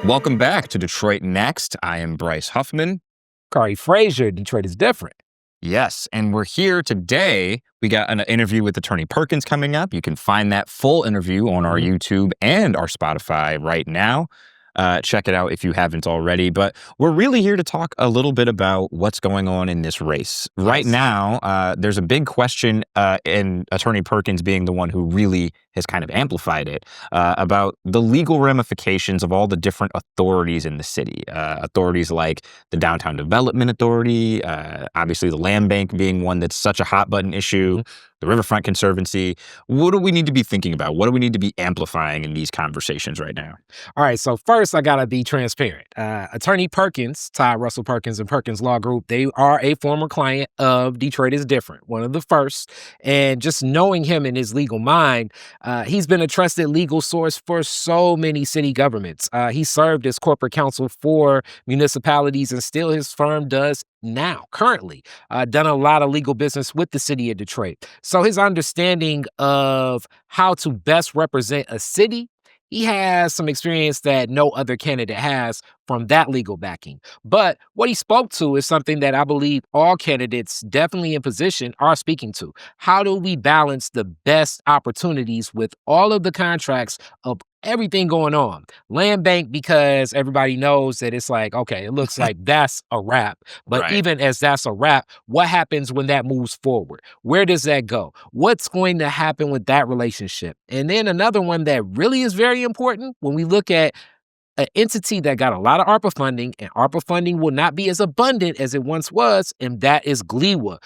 Welcome back to Detroit Next. I am Bryce Huffman. Khary, Frazier, Detroit is different. Yes, and we're here today. We got an interview with Attorney Perkins coming up. You can find that full interview on our YouTube and our Spotify right now. Check it out if you haven't already. But we're really here to talk a little bit about what's going on in this race. Yes. Right now, there's a big question, and Attorney Perkins being the one who really has kind of amplified it, about the legal ramifications of all the different authorities in the city. Authorities like the Downtown Development Authority, obviously the Land Bank being one that's such a hot button issue, the Riverfront Conservancy. What do we need to be thinking about? What do we need to be amplifying in these conversations right now? All right, so first I gotta be transparent. Attorney Perkins, Todd Russell Perkins and Perkins Law Group, they are a former client of Detroit is Different, one of the first. And just knowing him in his legal mind, he's been a trusted legal source for so many city governments. He served as corporate counsel for municipalities, and still his firm does now, currently, done a lot of legal business with the city of Detroit. So his understanding of how to best represent a city, he has some experience that no other candidate has from that legal backing. But what he spoke to is something that I believe all candidates definitely in position are speaking to. How do we balance the best opportunities with all of the contracts of everything going on? Land bank, because everybody knows that it's like, okay, it looks like that's a wrap. But Right. even as that's a wrap, what happens when that moves forward? Where does that go? What's going to happen with that relationship? And then another one that really is very important when we look at an entity that got a lot of ARPA funding, and ARPA funding will not be as abundant as it once was, and that is GLEWA,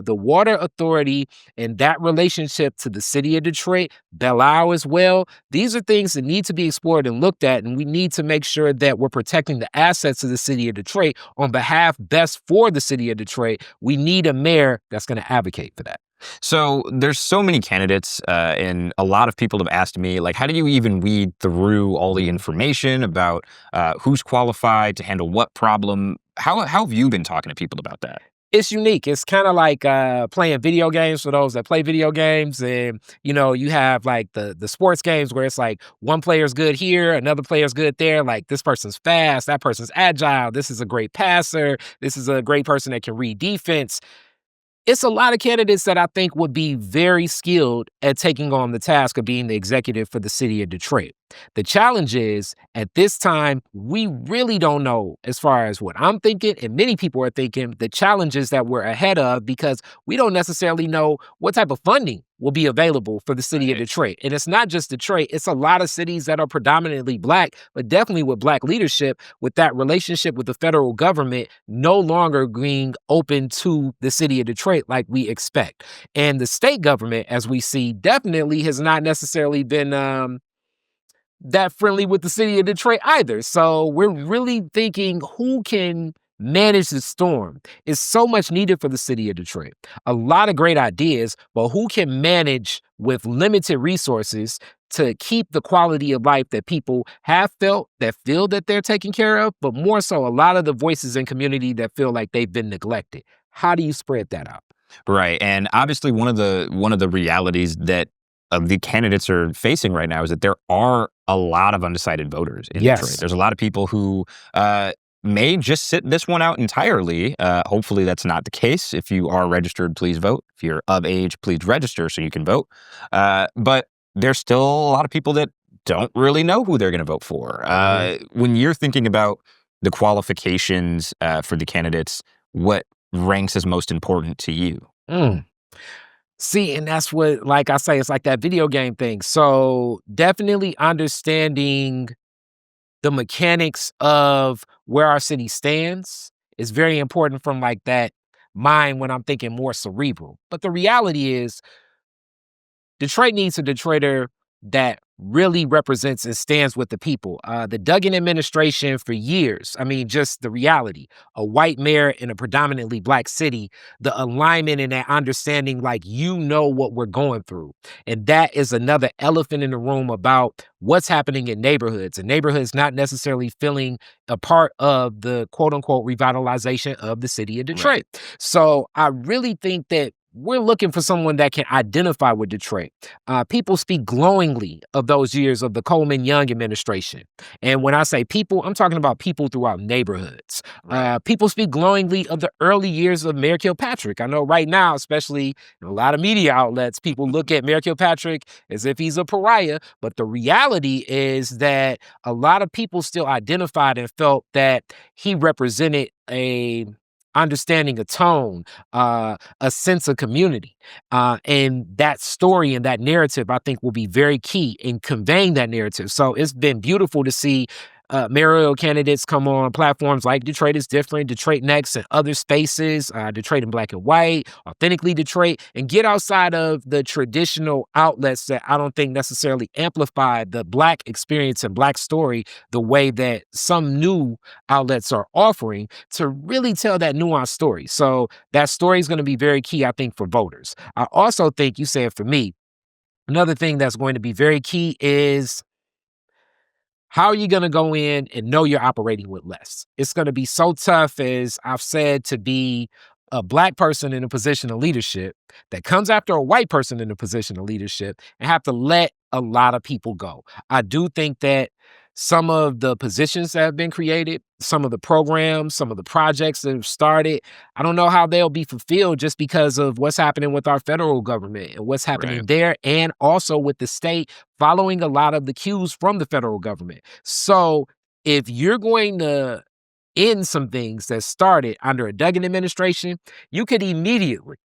the Water Authority, and that relationship to the city of Detroit, Belle Isle as well. These are things that need to be explored and looked at, and we need to make sure that we're protecting the assets of the city of Detroit on behalf best for the city of Detroit. We need a mayor that's going to advocate for that. So there's so many candidates, and a lot of people have asked me, like, how do you even weed through all the information about who's qualified to handle what problem? How have you been talking to people about that? It's unique. It's kind of like playing video games for those that play video games. And, you have like the sports games where it's like one player's good here, another player's good there. Like this person's fast, that person's agile. This is a great passer. This is a great person that can read defense. It's a lot of candidates that I think would be very skilled at taking on the task of being the executive for the city of Detroit. The challenge is, at this time, we really don't know, as far as what I'm thinking, and many people are thinking, the challenges that we're ahead of, because we don't necessarily know what type of funding will be available for the city of Detroit. And it's not just Detroit, it's a lot of cities that are predominantly Black, but definitely with Black leadership, with that relationship with the federal government no longer being open to the city of Detroit like we expect. And the state government, as we see, definitely has not necessarily been that friendly with the city of Detroit either. So we're really thinking, who can manage the storm? Is so much needed for the city of Detroit. A lot of great ideas, but who can manage with limited resources to keep the quality of life that people have felt, that feel that they're taken care of, but more so a lot of the voices in community that feel like they've been neglected? How do you spread that out? Right, and obviously one of the realities that the candidates are facing right now is that there are a lot of undecided voters in Detroit. There's a lot of people who may just sit this one out entirely. Hopefully that's not the case. If you are registered, please vote. If you're of age, please register so you can vote. But there's still a lot of people that don't really know who they're going to vote for. When you're thinking about the qualifications for the candidates, what ranks as most important to you? See, and that's what, like I say, it's like that video game thing. So definitely understanding the mechanics of where our city stands is very important from like that mind when I'm thinking more cerebral. But the reality is, Detroit needs a Detroiter that really represents and stands with the people. The Duggan administration for years, I mean, just the reality, a white mayor in a predominantly Black city, the alignment and that understanding, like, what we're going through. And that is another elephant in the room about what's happening in neighborhoods, and neighborhoods not necessarily feeling a part of the quote unquote revitalization of the city of Detroit. Right. So I really think that we're looking for someone that can identify with Detroit. People speak glowingly of those years of the Coleman Young administration. And when I say people, I'm talking about people throughout neighborhoods. Right. People speak glowingly of the early years of Mayor Kilpatrick. I know right now, especially in a lot of media outlets, people look at Mayor Kilpatrick as if he's a pariah. But the reality is that a lot of people still identified and felt that he represented a understanding a tone, a sense of community. And that story and that narrative, I think, will be very key in conveying that narrative. So it's been beautiful to see mayoral candidates come on platforms like Detroit is Different, Detroit Next, and other spaces, Detroit in Black and White, Authentically Detroit, and get outside of the traditional outlets that I don't think necessarily amplify the Black experience and Black story the way that some new outlets are offering to really tell that nuanced story. So that story is going to be very key, I think, for voters. I also think, you said for me, another thing that's going to be very key is how are you going to go in and know you're operating with less? It's going to be so tough, as I've said, to be a Black person in a position of leadership that comes after a white person in a position of leadership and have to let a lot of people go. I do think that some of the positions that have been created, some of the programs, some of the projects that have started, I don't know how they'll be fulfilled just because of what's happening with our federal government and what's happening Right. there, and also with the state following a lot of the cues from the federal government. So if you're going to end some things that started under a Duggan administration, you could immediately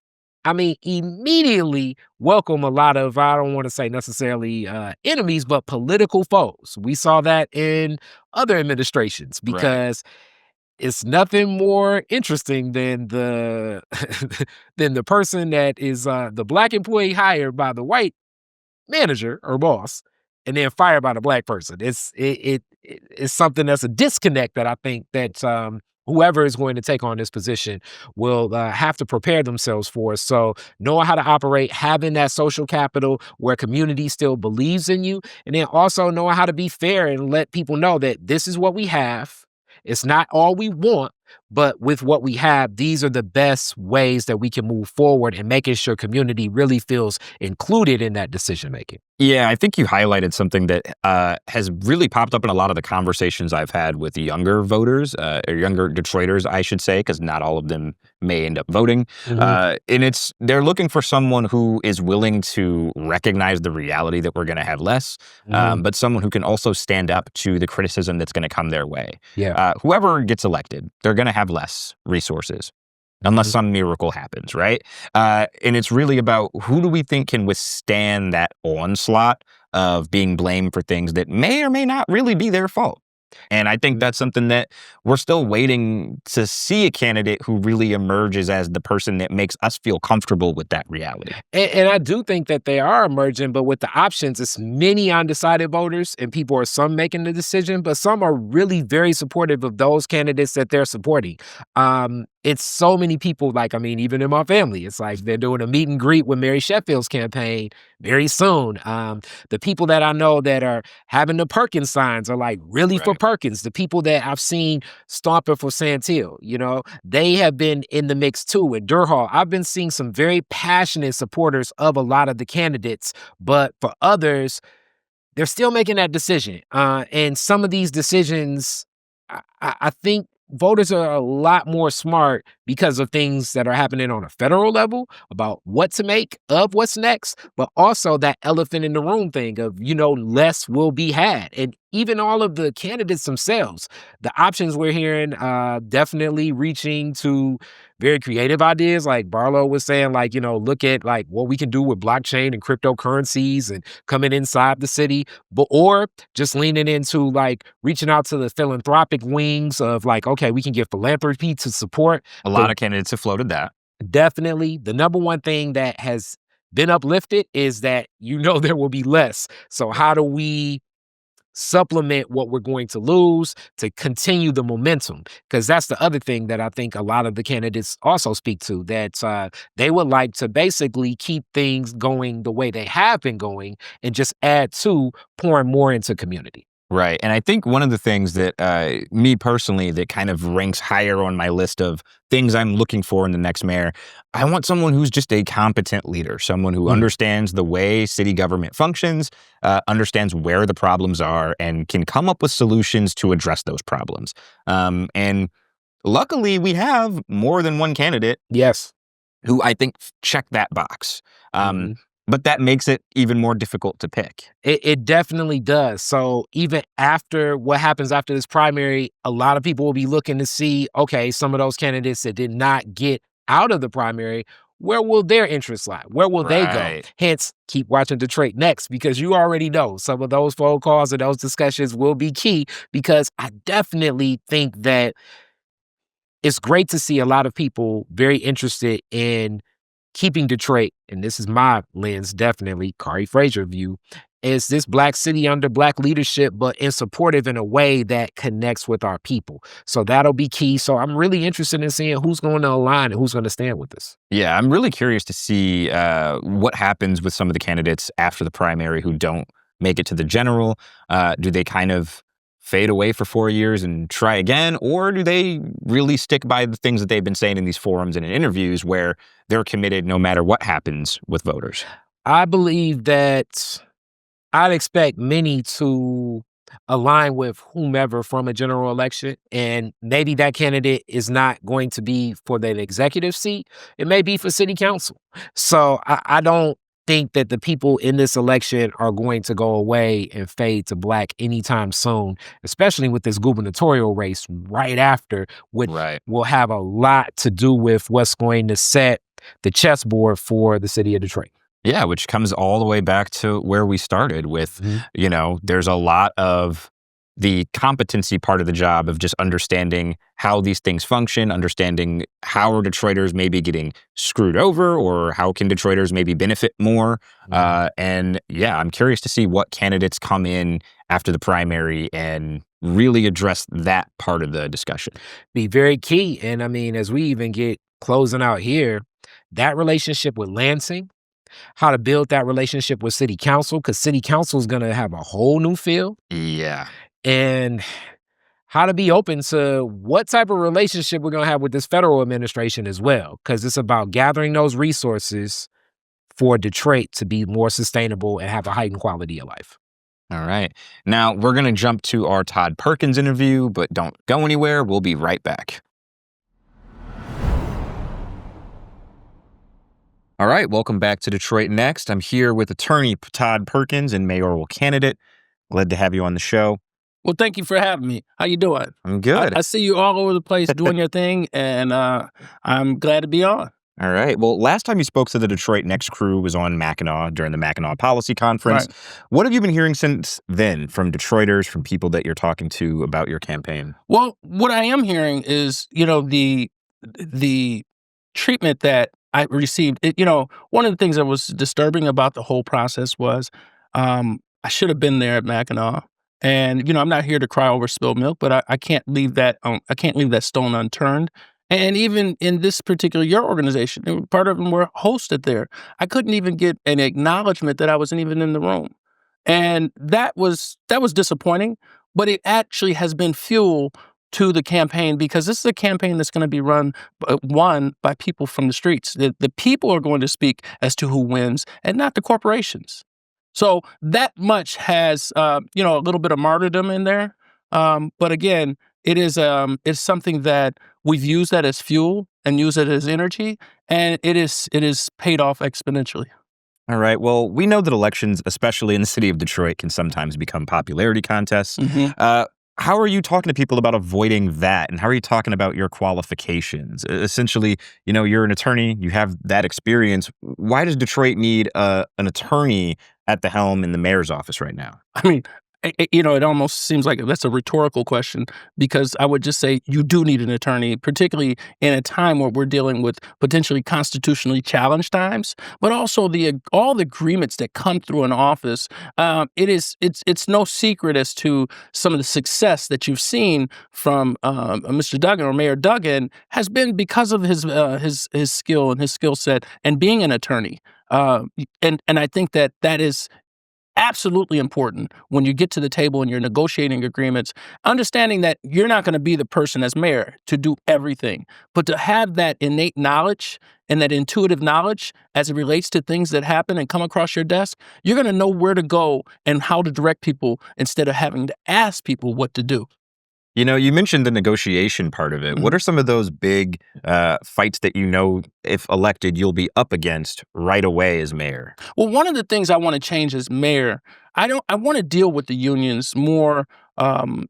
welcome a lot of, I don't want to say necessarily enemies, but political foes. We saw that in other administrations Right. because it's nothing more interesting than than the person that is the Black employee hired by the white manager or boss and then fired by the Black person. It's something that's a disconnect that I think that whoever is going to take on this position will have to prepare themselves for. So knowing how to operate, having that social capital where community still believes in you, and then also knowing how to be fair and let people know that this is what we have. It's not all we want, but with what we have, these are the best ways that we can move forward and making sure community really feels included in that decision making. Yeah, I think you highlighted something that has really popped up in a lot of the conversations I've had with younger voters, or younger Detroiters, I should say, because not all of them may end up voting. Mhm. And they're looking for someone who is willing to recognize the reality that we're going to have less, Mhm. but someone who can also stand up to the criticism that's going to come their way. Yeah. Whoever gets elected, they're going to have less resources unless Mhm. some miracle happens, right? And it's really about who do we think can withstand that onslaught of being blamed for things that may or may not really be their fault. And I think Mhm. that's something that we're still waiting to see a candidate who really emerges as the person that makes us feel comfortable with that reality. And I do think that they are emerging, but with the options, it's many undecided voters, and people are some making the decision, but some are really very supportive of those candidates that they're supporting. It's so many people, like, even in my family, it's like they're doing a meet and greet with Mary Sheffield's campaign very soon. The people that I know that are having the Perkins signs are like really for Right. Perkins. The people that I've seen stomping for Santil, they have been in the mix too. In Durhal, I've been seeing some very passionate supporters of a lot of the candidates, but for others, they're still making that decision. And some of these decisions, I think voters are a lot more smart because of things that are happening on a federal level about what to make of what's next, but also that elephant in the room thing of, less will be had. And even all of the candidates themselves, the options we're hearing, definitely reaching to very creative ideas. Like Barlow was saying, like, look at like what we can do with blockchain and cryptocurrencies and coming inside the city, but or just leaning into like reaching out to the philanthropic wings of like, okay, we can give philanthropy to support A lot the of candidates have floated that. definitely the number one thing that has been uplifted is that there will be less. So how do we supplement what we're going to lose to continue the momentum? Because that's the other thing that I think a lot of the candidates also speak to, that they would like to basically keep things going the way they have been going and just add to pouring more into community. Right. And I think one of the things that me personally that kind of ranks higher on my list of things I'm looking for in the next mayor, I want someone who's just a competent leader, someone who understands the way city government functions, understands where the problems are, and can come up with solutions to address those problems. And luckily, we have more than one candidate Yes. who I think check that box. Mhm. But that makes it even more difficult to pick. It definitely does. So even after what happens after this primary, a lot of people will be looking to see, okay, some of those candidates that did not get out of the primary, where will their interests lie? Where will they go? Right. Hence, keep watching Detroit Next, because you already know some of those phone calls and those discussions will be key, because I definitely think that it's great to see a lot of people very interested in keeping Detroit, and this is my lens, definitely, Khary Frazier view, is this black city under black leadership, but in supportive in a way that connects with our people. So that'll be key. So I'm really interested in seeing who's going to align and who's going to stand with us. Yeah, I'm really curious to see what happens with some of the candidates after the primary who don't make it to the general. Do they kind of fade away for 4 years and try again? Or do they really stick by the things that they've been saying in these forums and in interviews where they're committed no matter what happens with voters? I believe that I'd expect many to align with whomever from a general election, and maybe that candidate is not going to be for the executive seat. It may be for city council. So I don't think that the people in this election are going to go away and fade to black anytime soon, especially with this gubernatorial race right after, which Right. will have a lot to do with what's going to set the chessboard for the city of Detroit. Yeah, which comes all the way back to where we started with, Mhm. there's a lot of the competency part of the job of just understanding how these things function, understanding how are Detroiters maybe getting screwed over or how can Detroiters maybe benefit more. Mhm. And yeah, I'm curious to see what candidates come in after the primary and really address that part of the discussion. Be very key. And I mean, as we even get closing out here, that relationship with Lansing, how to build that relationship with city council, because city council is going to have a whole new feel, Yeah. and how to be open to what type of relationship we're going to have with this federal administration as well, because it's about gathering those resources for Detroit to be more sustainable and have a heightened quality of life. All right. Now we're going to jump to our Todd Perkins interview, but don't go anywhere. We'll be right back. All right, welcome back to Detroit Next. I'm here with attorney Todd Perkins and mayoral candidate. Glad to have you on the show. Well, thank you for having me. How you doing? I'm good. I see you all over the place doing your thing, and I'm glad to be on. All right. Well, last time you spoke to the Detroit Next crew was on Mackinac during the Mackinac Policy Conference. Right. What have you been hearing since then from Detroiters, from people that you're talking to about your campaign? Well, what I am hearing is, the treatment that I received. One of the things that was disturbing about the whole process was I should have been there at Mackinac. And I'm not here to cry over spilled milk, but I can't leave that stone unturned. And even in this particular your organization, part of them were hosted there. I couldn't even get an acknowledgement that I wasn't even in the room, and that was disappointing. But it actually has been fuel to the campaign, because this is a campaign that's going to be won by people from the streets. The people are going to speak as to who wins, and not the corporations. So that much has, a little bit of martyrdom in there. But again, it's something that we've used that as fuel and use it as energy, and it is paid off exponentially. All right. Well, we know that elections, especially in the city of Detroit, can sometimes become popularity contests. hmm How are you talking to people about avoiding that? And how are you talking about your qualifications? Essentially, you're an attorney, you have that experience. Why does Detroit need an attorney at the helm in the mayor's office right now? I mean, it almost seems like that's a rhetorical question, because I would just say you do need an attorney, particularly in a time where we're dealing with potentially constitutionally challenged times, but also all the agreements that come through an office. It's no secret as to some of the success that you've seen from Mr. Duggan, or Mayor Duggan, has been because of his skill and his skill set and being an attorney. And I think that is absolutely important when you get to the table and you're negotiating agreements, understanding that you're not going to be the person as mayor to do everything, but to have that innate knowledge and that intuitive knowledge as it relates to things that happen and come across your desk, you're going to know where to go and how to direct people instead of having to ask people what to do. You know, you mentioned the negotiation part of it. What are some of those big fights that if elected, you'll be up against right away as mayor? Well, one of the things I want to change as mayor, I want to deal with the unions more. Um,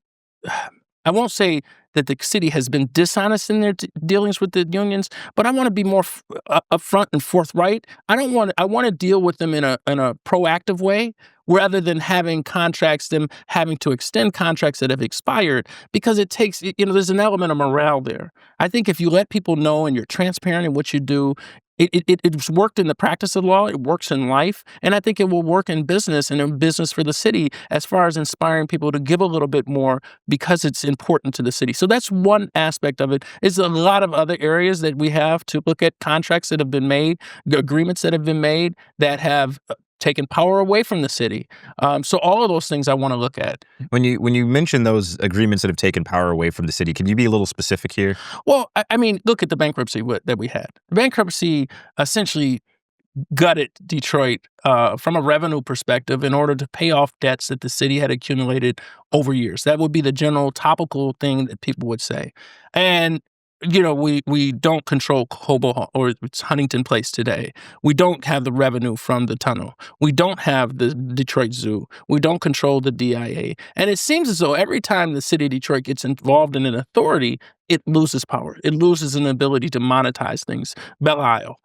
I won't say that the city has been dishonest in their dealings with the unions, but I want to be more upfront and forthright. I want to deal with them in a proactive way rather than having them having to extend contracts that have expired, because it takes, there's an element of morale there. I think if you let people know and you're transparent in what you do, it's worked in the practice of law. It works in life. And I think it will work in business and in business for the city as far as inspiring people to give a little bit more because it's important to the city. So that's one aspect of it. There's a lot of other areas that we have to look at, contracts that have been made, agreements that have been made that have taken power away from the city. So all of those things I want to look at. When you mention those agreements that have taken power away from the city, can you be a little specific here? Well, I mean, look at the bankruptcy that we had. The bankruptcy essentially gutted Detroit from a revenue perspective in order to pay off debts that the city had accumulated over years. That would be the general topical thing that people would say. And we don't control or it's Huntington Place today. We don't have the revenue from the tunnel. We don't have the Detroit Zoo. We don't control the DIA. And it seems as though every time the city of Detroit gets involved in an authority, it loses power. It loses an ability to monetize things. Belle Isle.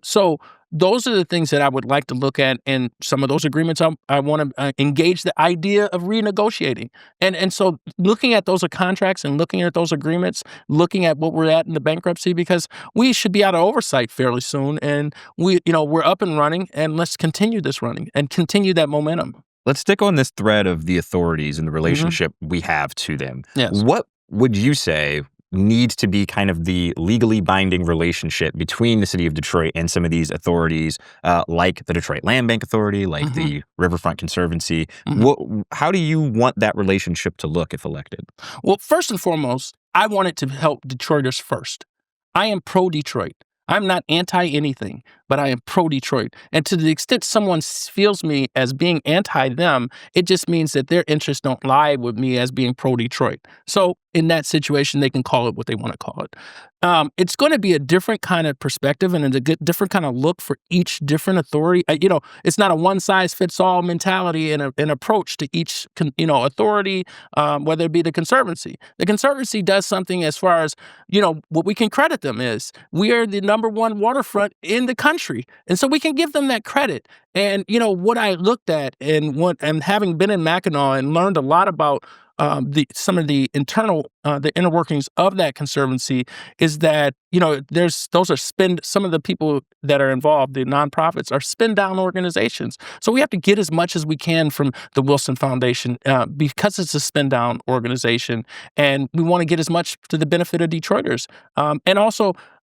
So those are the things that I would like to look at, and some of those agreements I want to engage the idea of renegotiating. And so looking at those contracts and looking at those agreements, looking at what we're at in the bankruptcy, because we should be out of oversight fairly soon, and we're up and running, and let's continue this running and continue that momentum. Let's stick on this thread of the authorities and the relationship we have to them. Yes. What would you say needs to be kind of the legally binding relationship between the city of Detroit and some of these authorities, like the Detroit Land Bank Authority, like the Riverfront Conservancy? How do you want that relationship to look if elected? Well, first and foremost, I want it to help Detroiters first. I am pro-Detroit. I'm not anti-anything, but I am pro-Detroit. And to the extent someone feels me as being anti-them, it just means that their interests don't lie with me as being pro-Detroit. So in that situation, they can call it what they want to call it. It's going to be a different kind of perspective and a different kind of look for each different authority. It's not a one-size-fits-all mentality and an approach to each, authority, whether it be the Conservancy. The Conservancy does something as far as, what we can credit them is we are the number one waterfront in the country. And so we can give them that credit. And, what I looked at and having been in Mackinac and learned a lot about some of the inner workings of that Conservancy is that, some of the people that are involved, the nonprofits, are spin down organizations. So we have to get as much as we can from the Wilson Foundation because it's a spin down organization. And we want to get as much to the benefit of Detroiters. And also,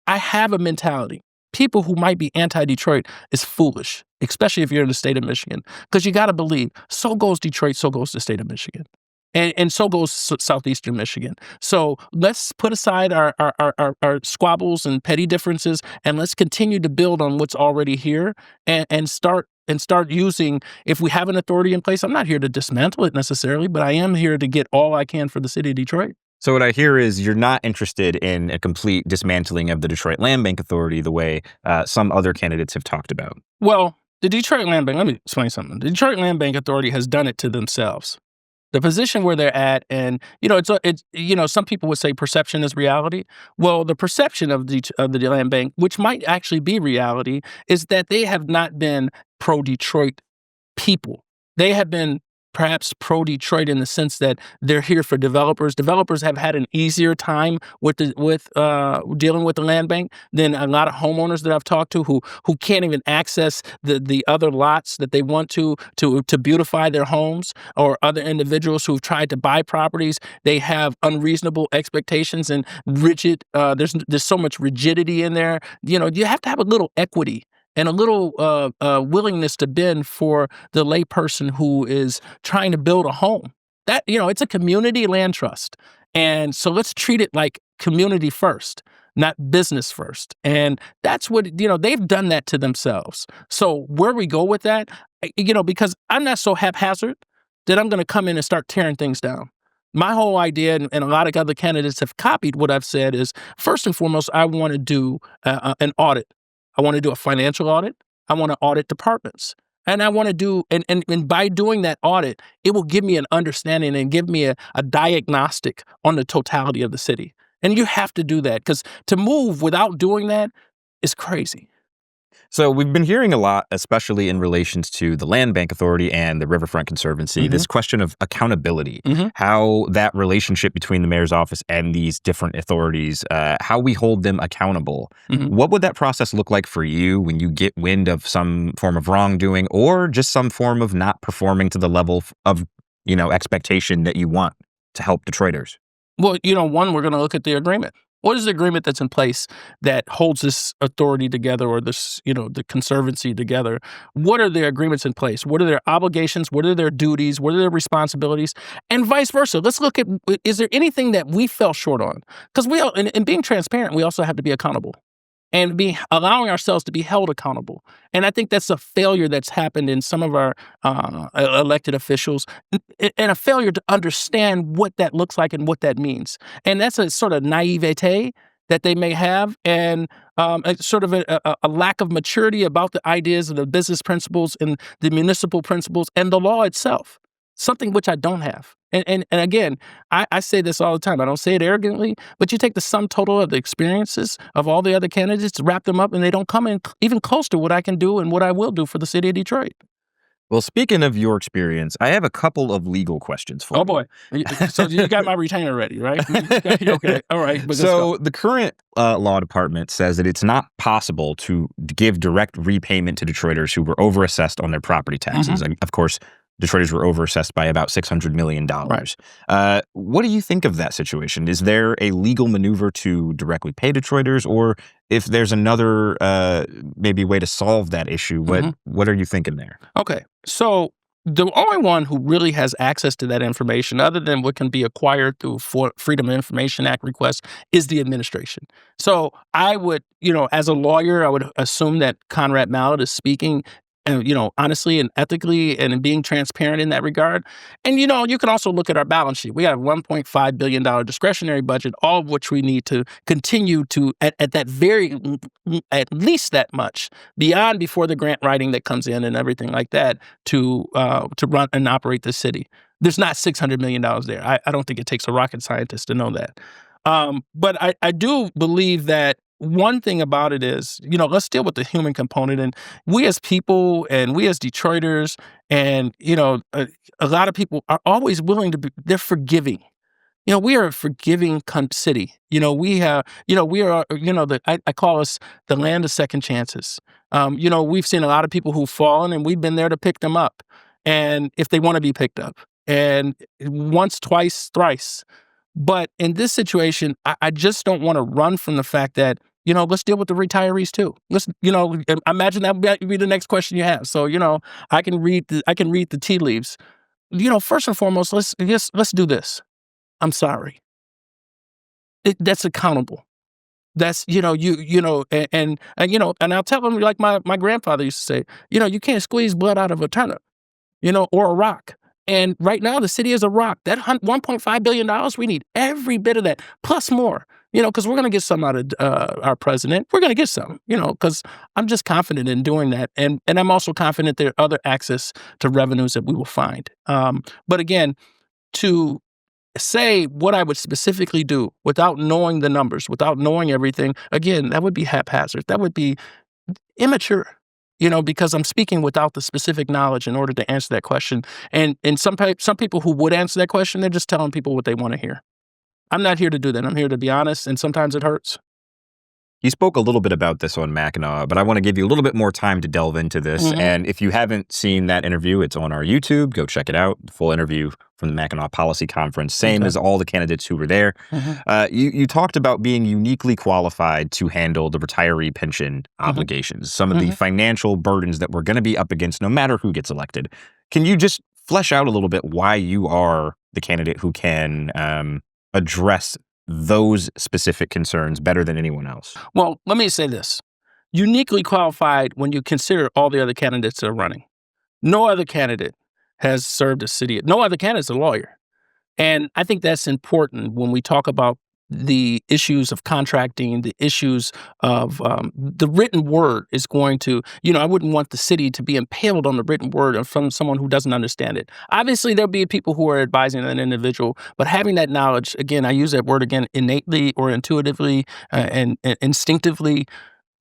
I have a mentality. People who might be anti-Detroit is foolish, especially if you're in the state of Michigan, because you got to believe so goes Detroit, so goes the state of Michigan. And so goes southeastern Michigan. So let's put aside our squabbles and petty differences, and let's continue to build on what's already here and start using, if we have an authority in place, I'm not here to dismantle it necessarily, but I am here to get all I can for the city of Detroit. So what I hear is you're not interested in a complete dismantling of the Detroit Land Bank Authority the way some other candidates have talked about. Well, the Detroit Land Bank, let me explain something. The Detroit Land Bank Authority has done it to themselves. The position where they're at, and some people would say perception is reality. Well, the perception of the land bank, which might actually be reality, is that they have not been pro-Detroit people. They have been perhaps pro-Detroit in the sense that they're here for developers. Developers have had an easier time with dealing with the land bank than a lot of homeowners that I've talked to who can't even access the other lots that they want to beautify their homes, or other individuals who've tried to buy properties. They have unreasonable expectations and rigid. There's so much rigidity in there. You have to have a little equity. and a little willingness to bend for the layperson who is trying to build a home. That, it's a community land trust. And so let's treat it like community first, not business first. And that's what, they've done that to themselves. So where we go with that, because I'm not so haphazard that I'm going to come in and start tearing things down. My whole idea, and a lot of other candidates have copied what I've said, is first and foremost, I want to do an audit. I want to do a financial audit. I want to audit departments. And I want to do, and by doing that audit, it will give me an understanding and give me a diagnostic on the totality of the city. And you have to do that, because to move without doing that is crazy. So we've been hearing a lot, especially in relations to the Land Bank Authority and the Riverfront Conservancy, this question of accountability, how that relationship between the mayor's office and these different authorities, how we hold them accountable. What would that process look like for you when you get wind of some form of wrongdoing or just some form of not performing to the level of, expectation that you want to help Detroiters? Well, one, we're going to look at the agreement. What is the agreement that's in place that holds this authority together, or this, the Conservancy together? What are their agreements in place? What are their obligations? What are their duties? What are their responsibilities? And vice versa. Let's look at, is there anything that we fell short on? Because in being transparent, we also have to be accountable and allowing ourselves to be held accountable. And I think that's a failure that's happened in some of our elected officials, and a failure to understand what that looks like and what that means. And that's a sort of naivete that they may have, and a sort of a lack of maturity about the ideas of the business principles and the municipal principles and the law itself, something which I don't have. And again, I say this all the time. I don't say it arrogantly, but you take the sum total of the experiences of all the other candidates, wrap them up, and they don't come in even close to what I can do and what I will do for the city of Detroit. Well, speaking of your experience, I have a couple of legal questions for you. Oh, boy. So you got my retainer ready, right? Okay. All right. So the current law department says that it's not possible to give direct repayment to Detroiters who were overassessed on their property taxes. And of course, Detroiters were overassessed by about $600 million. Right. What do you think of that situation? Is there a legal maneuver to directly pay Detroiters? Or if there's another maybe way to solve that issue, what are you thinking there? Okay. So the only one who really has access to that information, other than what can be acquired through Freedom of Information Act requests, is the administration. So I would, as a lawyer, I would assume that Conrad Mallett is speaking honestly and ethically and being transparent in that regard. And, you can also look at our balance sheet. We have a $1.5 billion discretionary budget, all of which we need to continue to, at least that much, beyond before the grant writing that comes in and everything like that, to run and operate the city. There's not $600 million there. I don't think it takes a rocket scientist to know that. But I do believe that one thing about it is, let's deal with the human component. And we as people and we as Detroiters and, a lot of people are always willing to they're forgiving. We are a forgiving city. We have, we are, I call us the land of second chances. We've seen a lot of people who've fallen, and we've been there to pick them up. And if they want to be picked up, and once, twice, thrice. But in this situation, I just don't want to run from the fact that, let's deal with the retirees too. Let's, imagine that would be the next question you have. So, I can read the tea leaves. First and foremost, let's do this. I'm sorry. That's accountable. That's, and I'll tell them, like my grandfather used to say, you can't squeeze blood out of a turnip, or a rock. And right now, the city is a rock. That $1.5 billion, we need every bit of that, plus more, because we're going to get some out of our president. We're going to get some, because I'm just confident in doing that. And I'm also confident there are other access to revenues that we will find. But again, to say what I would specifically do without knowing the numbers, without knowing everything, again, that would be haphazard. That would be immature. Because I'm speaking without the specific knowledge in order to answer that question. And some people who would answer that question, they're just telling people what they want to hear. I'm not here to do that. I'm here to be honest, and sometimes it hurts. You spoke a little bit about this on Mackinac, but I want to give you a little bit more time to delve into this. And if you haven't seen that interview, it's on our YouTube. Go check it out. The full interview from the Mackinac Policy Conference, same as all the candidates who were there. You talked about being uniquely qualified to handle the retiree pension obligations, some of the financial burdens that we're going to be up against no matter who gets elected. Can you just flesh out a little bit why you are the candidate who can address those specific concerns better than anyone else? Well, let me say this. Uniquely qualified when you consider all the other candidates that are running. No other candidate has served a city. No other candidate's a lawyer. And I think that's important when we talk about the issues of contracting, the issues of the written word is going to, I wouldn't want the city to be impaled on the written word from someone who doesn't understand it. Obviously, there'll be people who are advising an individual, but having that knowledge, again, I use that word again, innately or intuitively and instinctively,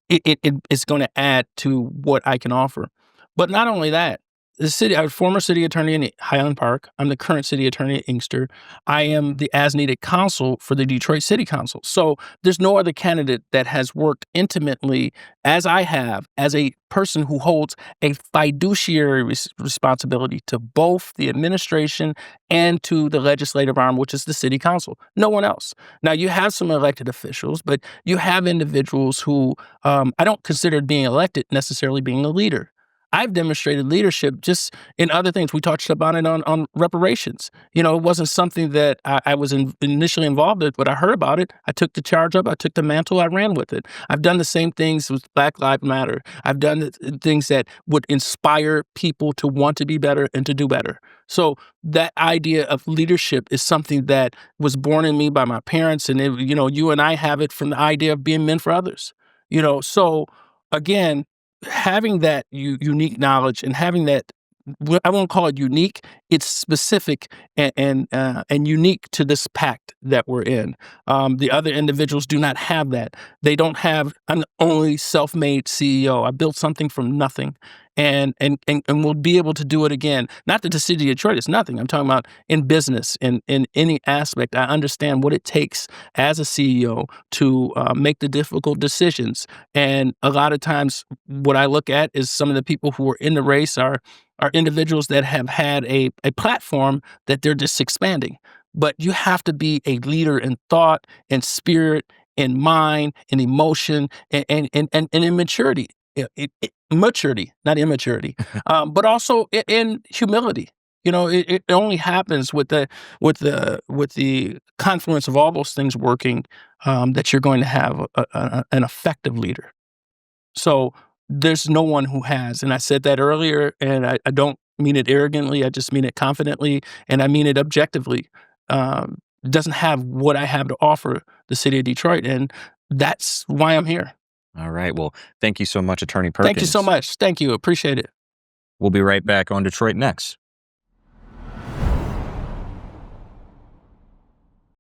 it's going to add to what I can offer. But not only that, I was former city attorney in Highland Park. I'm the current city attorney at Inkster. I am the as-needed counsel for the Detroit City Council. So there's no other candidate that has worked intimately as I have as a person who holds a fiduciary responsibility to both the administration and to the legislative arm, which is the city council. No one else. Now, you have some elected officials, but you have individuals who I don't consider being elected necessarily being a leader. I've demonstrated leadership just in other things. We touched about it on reparations. It wasn't something that I was initially involved with, but I heard about it. I took the charge up. I took the mantle. I ran with it. I've done the same things with Black Lives Matter. I've done the things that would inspire people to want to be better and to do better. So that idea of leadership is something that was born in me by my parents. And, you and I have it from the idea of being men for others. So again, having that unique knowledge and having that, I won't call it unique, it's specific and unique to this pact that we're in. The other individuals do not have that. They don't have, I'm the only self-made CEO. I built something from nothing. And we'll be able to do it again. Not that the city of Detroit is nothing. I'm talking about in business, in any aspect. I understand what it takes as a CEO to make the difficult decisions. And a lot of times what I look at is some of the people who are in the race are individuals that have had a platform that they're just expanding. But you have to be a leader in thought and spirit and mind and emotion and in maturity. Maturity, not immaturity, but also in humility. It only happens with the confluence of all those things working that you're going to have an effective leader. So there's no one who has, and I said that earlier, and I don't mean it arrogantly. I just mean it confidently, and I mean it objectively. Doesn't have what I have to offer the city of Detroit, and that's why I'm here. All right. Well, thank you so much, Attorney Perkins. Thank you so much. Thank you. Appreciate it. We'll be right back on Detroit Next.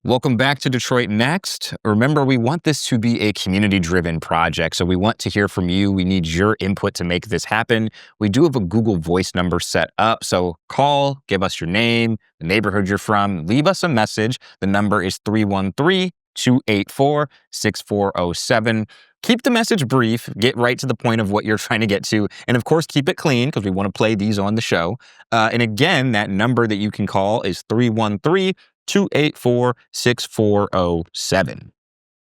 Welcome back to Detroit Next. Remember, we want this to be a community-driven project, so we want to hear from you. We need your input to make this happen. We do have a Google Voice number set up, so call, give us your name, the neighborhood you're from, leave us a message. The number is 313-284-6407. Keep the message brief, get right to the point of what you're trying to get to, and of course, keep it clean because we want to play these on the show. And again, that number that you can call is 313-284-6407.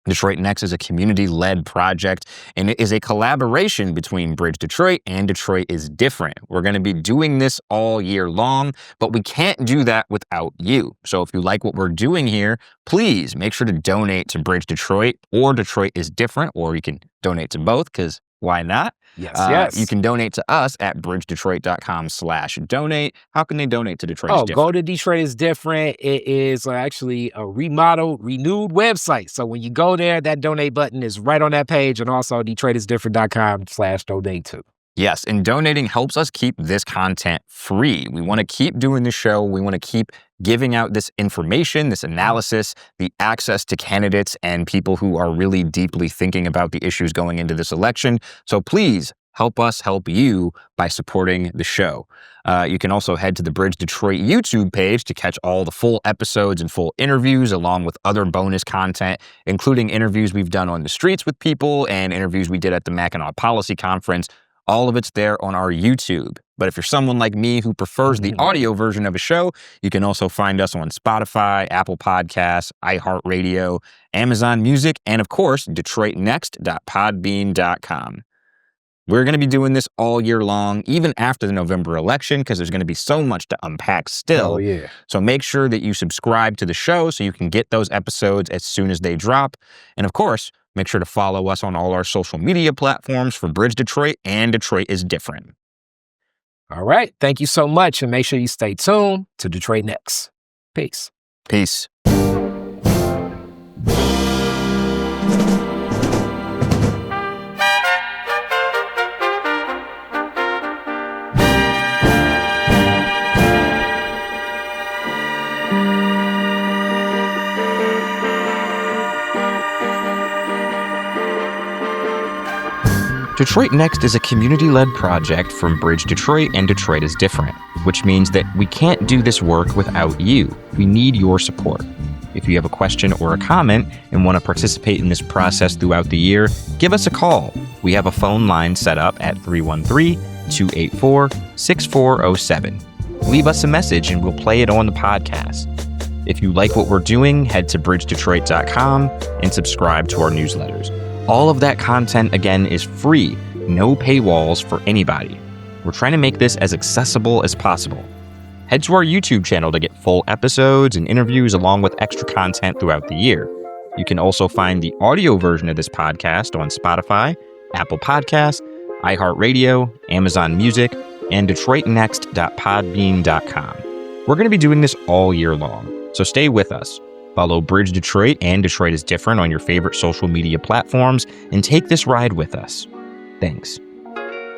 Detroit Next is a community-led project, and it is a collaboration between Bridge Detroit and Detroit is Different. We're going to be doing this all year long, but we can't do that without you. So if you like what we're doing here, please make sure to donate to Bridge Detroit or Detroit is Different, or you can donate to both because why not? Yes. You can donate to us at bridgedetroit.com/donate. How can they donate to Detroit is Different? Go to Detroit is Different. It is actually a remodeled, renewed website. So when you go there, that donate button is right on that page, and also detroitisdifferent.com/donate too. Yes, and donating helps us keep this content free. We want to keep doing the show. We want to keep giving out this information, this analysis, the access to candidates and people who are really deeply thinking about the issues going into this election. So please help us help you by supporting the show. You can also head to the Bridge Detroit YouTube page to catch all the full episodes and full interviews, along with other bonus content, including interviews we've done on the streets with people and interviews we did at the Mackinac Policy Conference. All of it's there on our YouTube. But if you're someone like me who prefers the audio version of a show, you can also find us on Spotify, Apple Podcasts, iHeartRadio, Amazon Music, and of course, DetroitNext.podbean.com. We're going to be doing this all year long, even after the November election, because there's going to be so much to unpack still. Oh, yeah. So make sure that you subscribe to the show so you can get those episodes as soon as they drop. And of course, make sure to follow us on all our social media platforms for Bridge Detroit and Detroit is Different. All right. Thank you so much. And make sure you stay tuned to Detroit Next. Peace. Peace. Detroit Next is a community-led project from Bridge Detroit and Detroit is Different, which means that we can't do this work without you. We need your support. If you have a question or a comment and want to participate in this process throughout the year, give us a call. We have a phone line set up at 313-284-6407. Leave us a message and we'll play it on the podcast. If you like what we're doing, head to bridgedetroit.com and subscribe to our newsletters. All of that content, again, is free, no paywalls for anybody. We're trying to make this as accessible as possible. Head to our YouTube channel to get full episodes and interviews along with extra content throughout the year. You can also find the audio version of this podcast on Spotify, Apple Podcasts, iHeartRadio, Amazon Music, and DetroitNext.podbean.com. We're going to be doing this all year long, so stay with us. Follow Bridge Detroit and Detroit is Different on your favorite social media platforms and take this ride with us. Thanks.